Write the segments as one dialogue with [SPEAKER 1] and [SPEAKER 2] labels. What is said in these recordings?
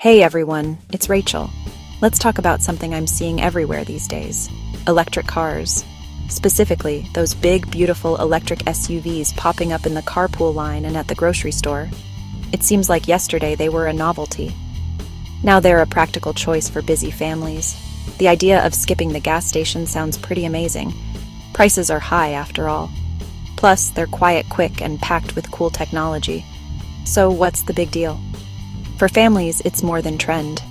[SPEAKER 1] Hey everyone, it's Rachel. Let's talk about something I'm seeing everywhere these days. Electric cars. Specifically, those big, beautiful electric SUVs popping up in the carpool line and at the grocery store. It seems like yesterday they were a novelty. Now they're a practical choice for busy families. The idea of skipping the gas station sounds pretty amazing. Prices are high after all. Plus, they're quiet, quick, and packed with cool technology. So what's the big deal? For families, it's more than trend.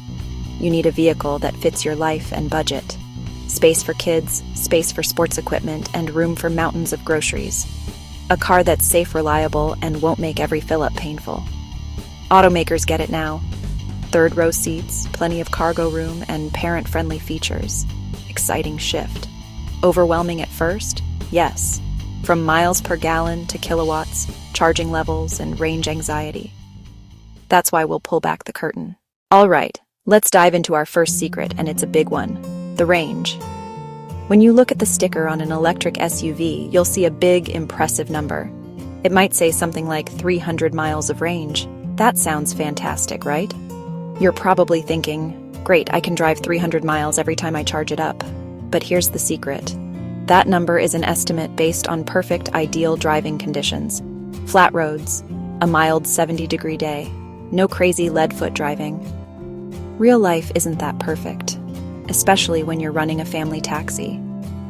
[SPEAKER 1] You need a vehicle that fits your life and budget. Space for kids, space for sports equipment, and room for mountains of groceries. A car that's safe, reliable, and won't make every fill-up painful. Automakers get it now. Third-row seats, plenty of cargo room, and parent-friendly features. Exciting shift. Overwhelming at first? Yes. From miles per gallon to kilowatts, charging levels, and range anxiety. That's why we'll pull back the curtain. All right, let's dive into our first secret, and it's a big one: the range. When you look at the sticker on an electric SUV, you'll see a big, impressive number. It might say something like 300 miles of range. That sounds fantastic, right? You're probably thinking, great, I can drive 300 miles every time I charge it up. But here's the secret. That number is an estimate based on perfect, ideal driving conditions. Flat roads, a mild 70-degree day, no crazy lead foot driving. Real life isn't that perfect, especially when you're running a family taxi.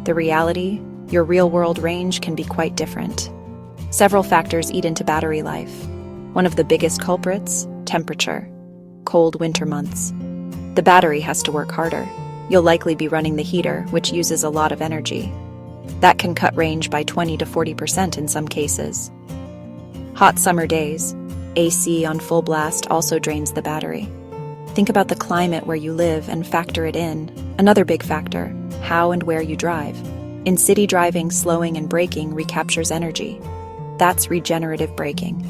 [SPEAKER 1] The reality, your real-world range can be quite different. Several factors eat into battery life. One of the biggest culprits, temperature. Cold winter months. The battery has to work harder. You'll likely be running the heater, which uses a lot of energy. That can cut range by 20 to 40% in some cases. Hot summer days, AC on full blast also drains the battery. Think about the climate where you live and factor it in. Another big factor, how and where you drive. In city driving, slowing and braking recaptures energy. That's regenerative braking.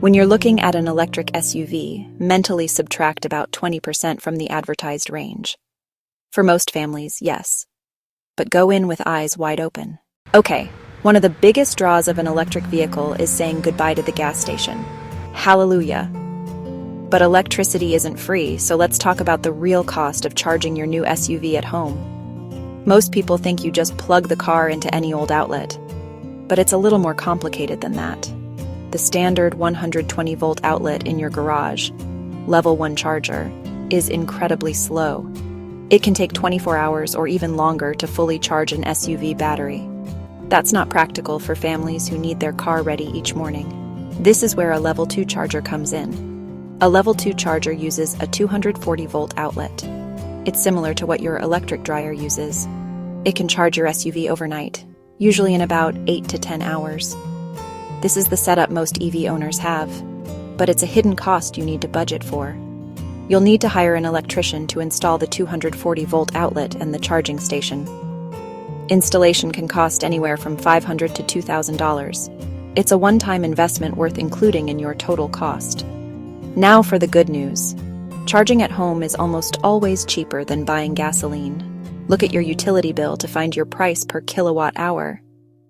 [SPEAKER 1] When you're looking at an electric SUV, mentally subtract about 20% from the advertised range. For most families, yes. But go in with eyes wide open. Okay, one of the biggest draws of an electric vehicle is saying goodbye to the gas station. Hallelujah. But electricity isn't free, so let's talk about the real cost of charging your new SUV at home. Most people think you just plug the car into any old outlet. But it's a little more complicated than that. The standard 120-volt outlet in your garage, level 1 charger, is incredibly slow. It can take 24 hours or even longer to fully charge an SUV battery. That's not practical for families who need their car ready each morning. This is where a level 2 charger comes in. A level 2 charger uses a 240-volt outlet. It's similar to what your electric dryer uses. It can charge your SUV overnight, usually in about 8 to 10 hours. This is the setup most EV owners have, but it's a hidden cost you need to budget for. You'll need to hire an electrician to install the 240-volt outlet and the charging station. Installation can cost anywhere from $500 to $2,000. It's a one-time investment worth including in your total cost. Now for the good news. Charging at home is almost always cheaper than buying gasoline. Look at your utility bill to find your price per kilowatt hour.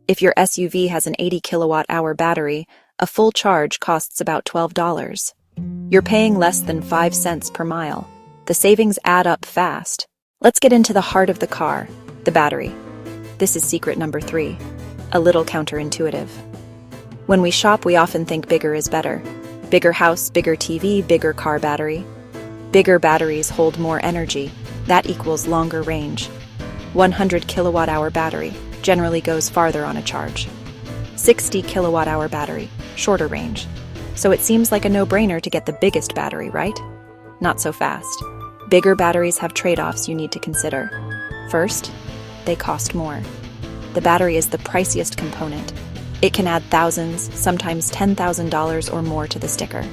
[SPEAKER 1] If your SUV has an 80 kilowatt hour battery, a full charge costs about $12. You're paying less than 5 cents per mile. The savings add up fast. Let's get into the heart of the car, the battery. This is secret number 3, a little counterintuitive. When we shop, we often think bigger is better. Bigger house, bigger TV, bigger car battery. Bigger batteries hold more energy. That equals longer range. 100 kilowatt hour battery generally goes farther on a charge. 60 kilowatt hour battery, shorter range. So it seems like a no-brainer to get the biggest battery, right? Not so fast. Bigger batteries have trade-offs you need to consider. First, they cost more. The battery is the priciest component. It can add thousands, sometimes $10,000 or more to the sticker.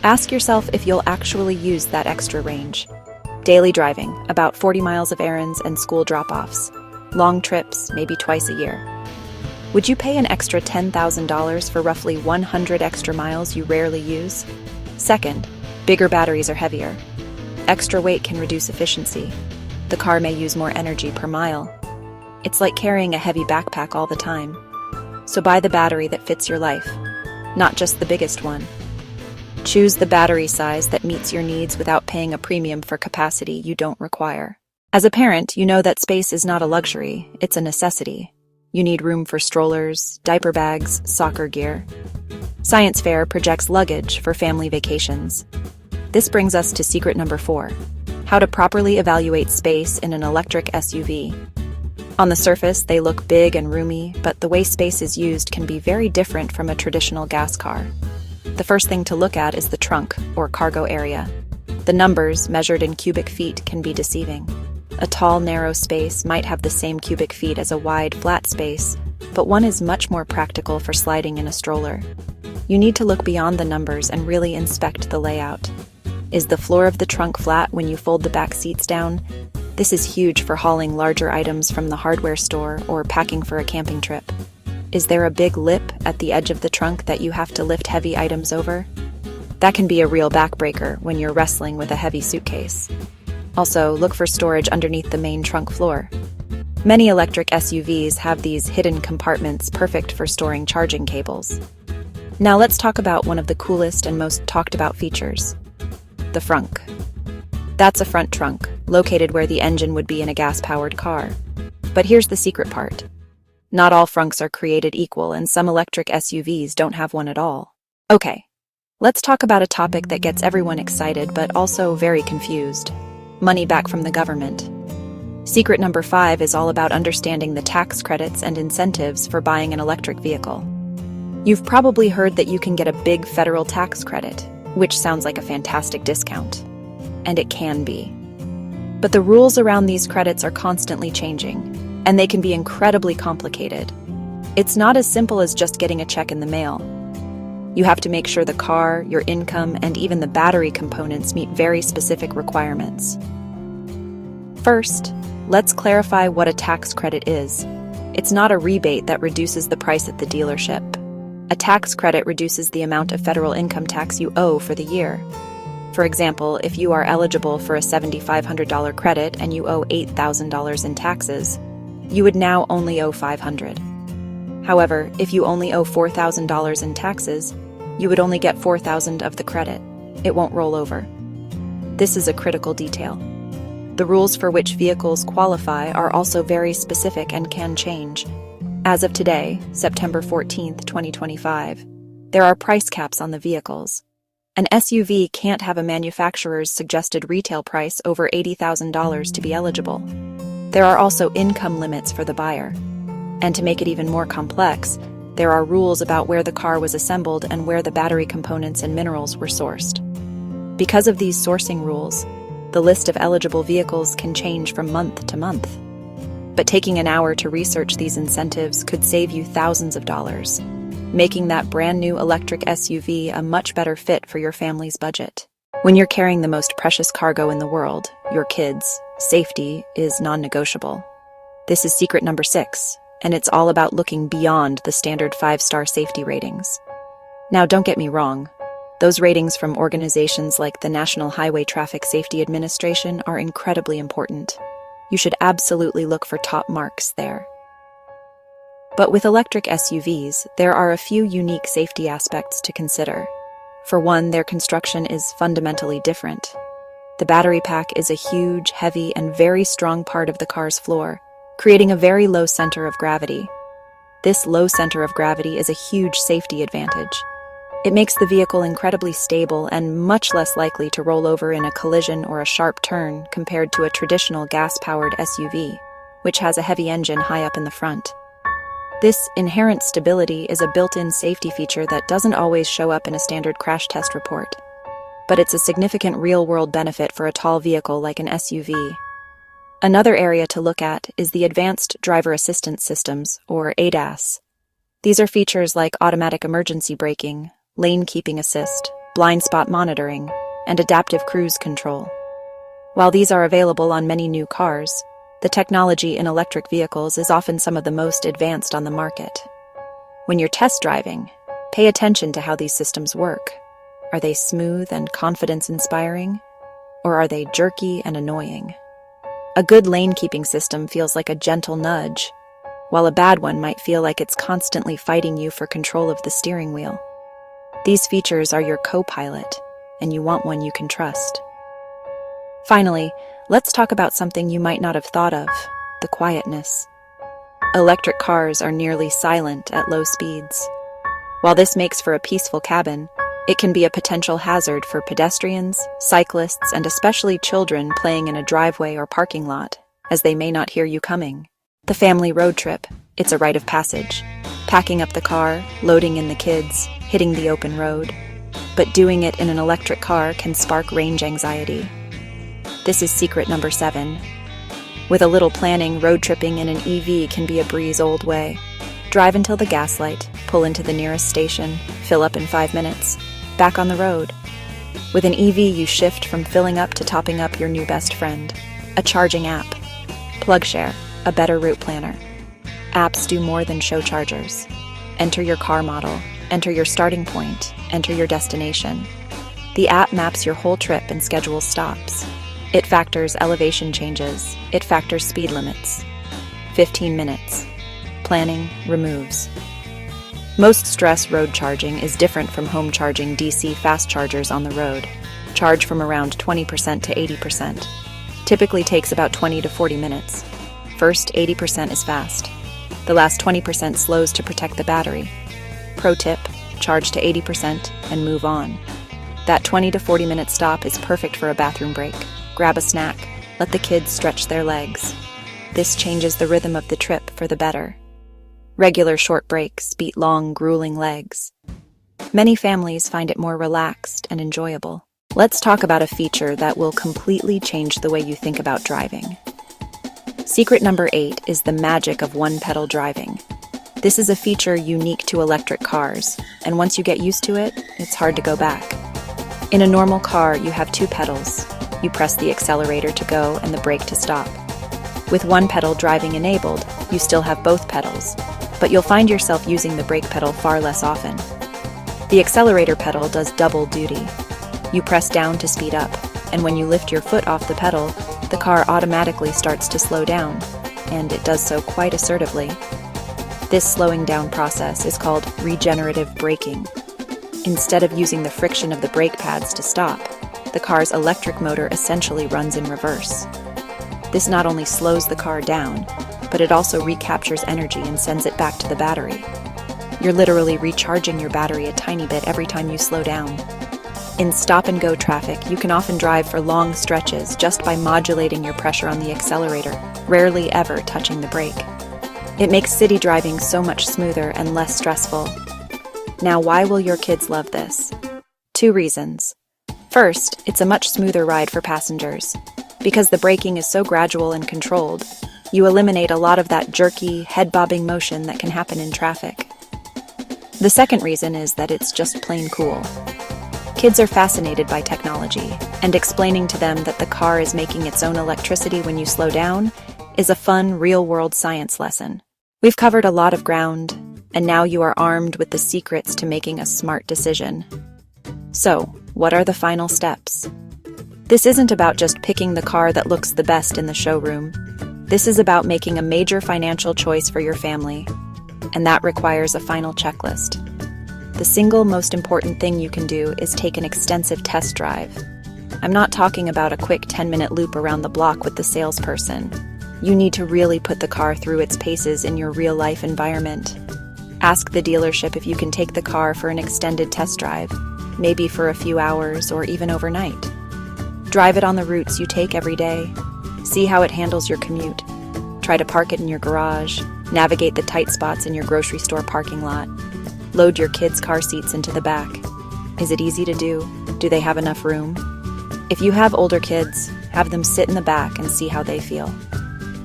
[SPEAKER 1] Ask yourself if you'll actually use that extra range. Daily driving, about 40 miles of errands and school drop-offs. Long trips, maybe twice a year. Would you pay an extra $10,000 for roughly 100 extra miles you rarely use? Second, bigger batteries are heavier. Extra weight can reduce efficiency. The car may use more energy per mile. It's like carrying a heavy backpack all the time. So buy the battery that fits your life, not just the biggest one. Choose the battery size that meets your needs without paying a premium for capacity you don't require. As a parent, you know that space is not a luxury, it's a necessity. You need room for strollers, diaper bags, soccer gear. Science Fair projects luggage for family vacations. This brings us to secret number 4, how to properly evaluate space in an electric SUV. On the surface, they look big and roomy, but the way space is used can be very different from a traditional gas car. The first thing to look at is the trunk, or cargo area. The numbers, measured in cubic feet, can be deceiving. A tall, narrow space might have the same cubic feet as a wide, flat space, but one is much more practical for sliding in a stroller. You need to look beyond the numbers and really inspect the layout. Is the floor of the trunk flat when you fold the back seats down? This is huge for hauling larger items from the hardware store or packing for a camping trip. Is there a big lip at the edge of the trunk that you have to lift heavy items over? That can be a real backbreaker when you're wrestling with a heavy suitcase. Also, look for storage underneath the main trunk floor. Many electric SUVs have these hidden compartments perfect for storing charging cables. Now let's talk about one of the coolest and most talked about features, the frunk. That's a front trunk, located where the engine would be in a gas-powered car. But here's the secret part. Not all frunks are created equal, and some electric SUVs don't have one at all. Okay, let's talk about a topic that gets everyone excited but also very confused. Money back from the government. Secret number 5 is all about understanding the tax credits and incentives for buying an electric vehicle. You've probably heard that you can get a big federal tax credit, which sounds like a fantastic discount. And it can be. But the rules around these credits are constantly changing, and they can be incredibly complicated. It's not as simple as just getting a check in the mail. You have to make sure the car, your income, and even the battery components meet very specific requirements. First, let's clarify what a tax credit is. It's not a rebate that reduces the price at the dealership. A tax credit reduces the amount of federal income tax you owe for the year. For example, if you are eligible for a $7,500 credit and you owe $8,000 in taxes, you would now only owe $500. However, if you only owe $4,000 in taxes, you would only get $4,000 of the credit. It won't roll over. This is a critical detail. The rules for which vehicles qualify are also very specific and can change. As of today, September 14th, 2025, there are price caps on the vehicles. An SUV can't have a manufacturer's suggested retail price over $80,000 to be eligible. There are also income limits for the buyer. And to make it even more complex, there are rules about where the car was assembled and where the battery components and minerals were sourced. Because of these sourcing rules, the list of eligible vehicles can change from month to month. But taking an hour to research these incentives could save you thousands of dollars, making that brand new electric SUV a much better fit for your family's budget. When you're carrying the most precious cargo in the world, your kids, safety is non-negotiable. This is secret number 6. And it's all about looking beyond the standard 5-star safety ratings. Now, don't get me wrong. Those ratings from organizations like the National Highway Traffic Safety Administration are incredibly important. You should absolutely look for top marks there. But with electric SUVs, there are a few unique safety aspects to consider. For one, their construction is fundamentally different. The battery pack is a huge, heavy, and very strong part of the car's floor, creating a very low center of gravity. This low center of gravity is a huge safety advantage. It makes the vehicle incredibly stable and much less likely to roll over in a collision or a sharp turn compared to a traditional gas-powered SUV, which has a heavy engine high up in the front. This inherent stability is a built-in safety feature that doesn't always show up in a standard crash test report. But it's a significant real-world benefit for a tall vehicle like an SUV. Another area to look at is the Advanced Driver Assistance Systems, or ADAS. These are features like automatic emergency braking, lane keeping assist, blind spot monitoring, and adaptive cruise control. While these are available on many new cars, the technology in electric vehicles is often some of the most advanced on the market. When you're test driving, pay attention to how these systems work. Are they smooth and confidence-inspiring, or are they jerky and annoying? A good lane-keeping system feels like a gentle nudge, while a bad one might feel like it's constantly fighting you for control of the steering wheel. These features are your co-pilot, and you want one you can trust. Finally, let's talk about something you might not have thought of: the quietness. Electric cars are nearly silent at low speeds. While this makes for a peaceful cabin, it can be a potential hazard for pedestrians, cyclists, and especially children playing in a driveway or parking lot, as they may not hear you coming. The family road trip, it's a rite of passage. Packing up the car, loading in the kids, hitting the open road. But doing it in an electric car can spark range anxiety. This is secret number 7. With a little planning, road tripping in an EV can be a breeze old way. Drive until the gas light, pull into the nearest station, fill up in 5 minutes, back on the road. With an EV, you shift from filling up to topping up your new best friend. A charging app. PlugShare, a better route planner. Apps do more than show chargers. Enter your car model, enter your starting point, enter your destination. The app maps your whole trip and schedules stops. It factors elevation changes. It factors speed limits. 15 minutes. Planning removes. Most stress road charging is different from home charging DC fast chargers on the road. Charge from around 20% to 80%. Typically takes about 20 to 40 minutes. First 80% is fast. The last 20% slows to protect the battery. Pro tip, charge to 80% and move on. That 20 to 40 minute stop is perfect for a bathroom break. Grab a snack, let the kids stretch their legs. This changes the rhythm of the trip for the better. Regular short breaks beat long, grueling legs. Many families find it more relaxed and enjoyable. Let's talk about a feature that will completely change the way you think about driving. Secret number 8 is the magic of one-pedal driving. This is a feature unique to electric cars, and once you get used to it, it's hard to go back. In a normal car, you have 2 pedals. You press the accelerator to go and the brake to stop. With one pedal driving enabled, you still have both pedals, but you'll find yourself using the brake pedal far less often. The accelerator pedal does double duty. You press down to speed up, and when you lift your foot off the pedal, the car automatically starts to slow down, and it does so quite assertively. This slowing down process is called regenerative braking. Instead of using the friction of the brake pads to stop, the car's electric motor essentially runs in reverse. This not only slows the car down, but it also recaptures energy and sends it back to the battery. You're literally recharging your battery a tiny bit every time you slow down. In stop-and-go traffic, you can often drive for long stretches just by modulating your pressure on the accelerator, rarely ever touching the brake. It makes city driving so much smoother and less stressful. Now, why will your kids love this? 2 reasons. First, it's a much smoother ride for passengers. Because the braking is so gradual and controlled, you eliminate a lot of that jerky, head-bobbing motion that can happen in traffic. The second reason is that it's just plain cool. Kids are fascinated by technology, and explaining to them that the car is making its own electricity when you slow down is a fun, real-world science lesson. We've covered a lot of ground, and now you are armed with the secrets to making a smart decision. So, what are the final steps? This isn't about just picking the car that looks the best in the showroom. This is about making a major financial choice for your family, and that requires a final checklist. The single most important thing you can do is take an extensive test drive. I'm not talking about a quick 10-minute loop around the block with the salesperson. You need to really put the car through its paces in your real-life environment. Ask the dealership if you can take the car for an extended test drive, maybe for a few hours or even overnight. Drive it on the routes you take every day. See how it handles your commute. Try to park it in your garage. Navigate the tight spots in your grocery store parking lot. Load your kids' car seats into the back. Is it easy to do? Do they have enough room? If you have older kids, have them sit in the back and see how they feel.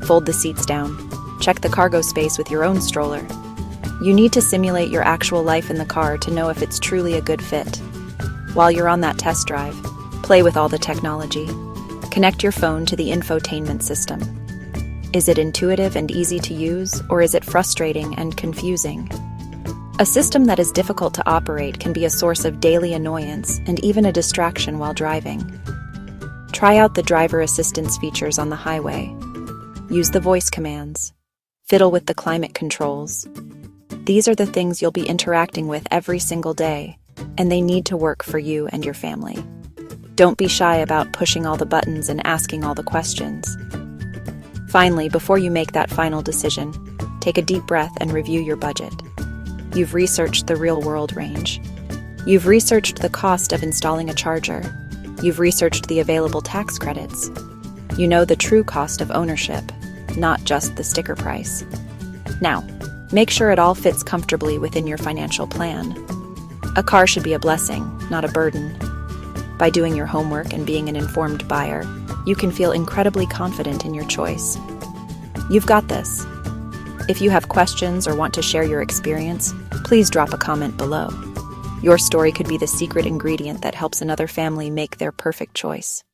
[SPEAKER 1] Fold the seats down. Check the cargo space with your own stroller. You need to simulate your actual life in the car to know if it's truly a good fit. While you're on that test drive, play with all the technology. Connect your phone to the infotainment system. Is it intuitive and easy to use, or is it frustrating and confusing? A system that is difficult to operate can be a source of daily annoyance and even a distraction while driving. Try out the driver assistance features on the highway. Use the voice commands. Fiddle with the climate controls. These are the things you'll be interacting with every single day, and they need to work for you and your family. Don't be shy about pushing all the buttons and asking all the questions. Finally, before you make that final decision, take a deep breath and review your budget. You've researched the real-world range. You've researched the cost of installing a charger. You've researched the available tax credits. You know the true cost of ownership, not just the sticker price. Now, make sure it all fits comfortably within your financial plan. A car should be a blessing, not a burden. By doing your homework and being an informed buyer, you can feel incredibly confident in your choice. You've got this. If you have questions or want to share your experience, please drop a comment below. Your story could be the secret ingredient that helps another family make their perfect choice.